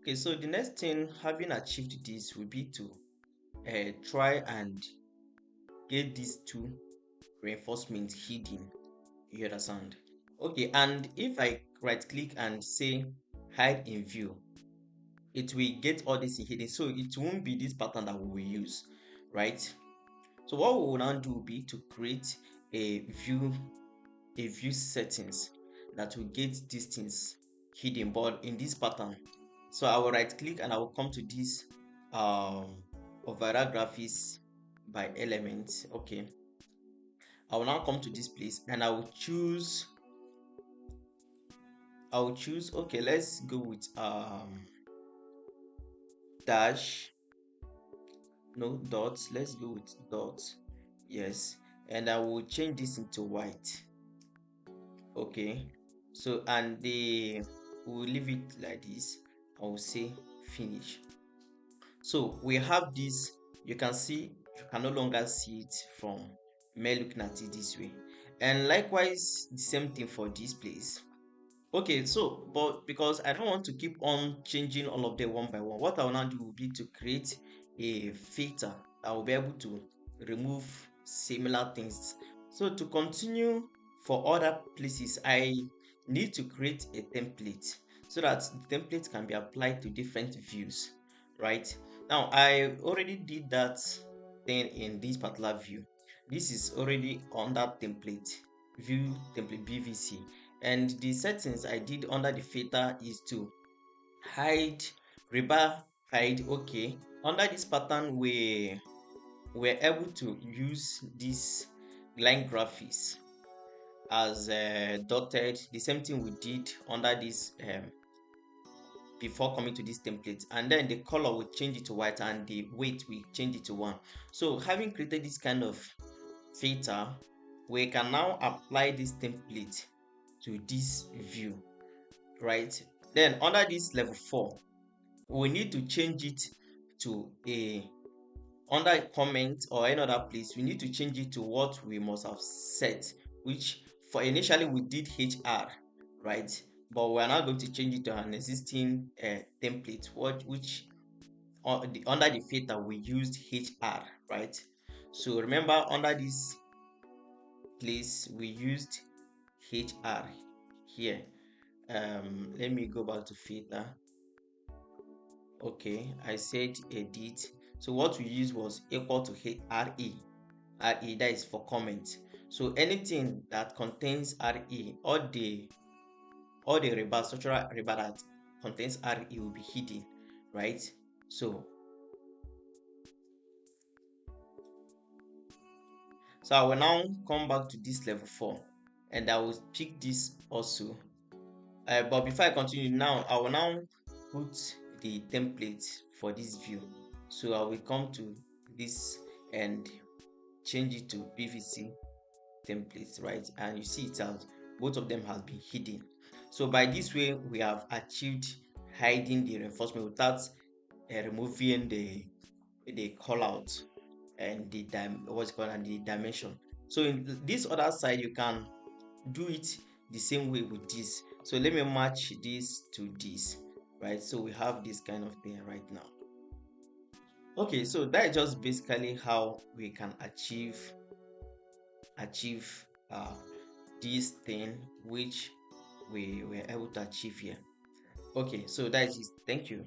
Okay, so the next thing, having achieved this, will be to try and get these two reinforcements hidden. You understand? Okay, and if I right click and say hide in view, it will get all this hidden, so it won't be this pattern that we will use, right? So what we will now do will be to create a view settings that will get these things hidden, but in this pattern. So I will right click and I will come to this override graphics by elements. Okay, I will now come to this place and I will choose okay, let's go with dash, no, dots, let's go with dots. Yes, and I will change this into white. Okay, so and we'll leave it like this. I will say finish. So we have this. You can see, you can no longer see it from me looking at it this way. And likewise the same thing for this place. Okay, so but because I don't want to keep on changing all of them one by one, what I will now do will be to create a filter that will be able to remove similar things. So to continue for other places, I need to create a template so that the template can be applied to different views, right? Now I already did that thing in this particular view. This is already on that template, view template BVC, and the settings I did under the filter is to hide rebar, hide. Okay, under this pattern we were able to use this line graphics as dotted, the same thing we did under this before coming to this template, and then the color will change it to white and the weight we change it to 1. So having created this kind of filter, we can now apply this template to this view, right? Then under this level 4, we need to change it to a, under comment or any other place, we need to change it to what we must have set, which for initially we did HR, right? But we are now going to change it to an existing template, which under the filter we used HR, right? So remember, under this place we used HR here. Let me go back to filter. Okay, I said edit. So what we used was equal to RE, that is for comment. So anything that contains RE, or the rebar, structural rebar that contains RE will be hidden, right? So I will now come back to this level 4 and I will pick this also. But before I continue, now I will now put the template for this view. So I will come to this and change it to PVC templates, right? And you see it out, both of them has been hidden. So by this way we have achieved hiding the reinforcement without removing the call out and the what's called and the dimension. So in this other side you can do it the same way with this. So let me match this to this, right? So we have this kind of thing right now. Okay, so that is just basically how we can achieve uh, this thing which we were able to achieve here. Okay, so that is it. Thank you.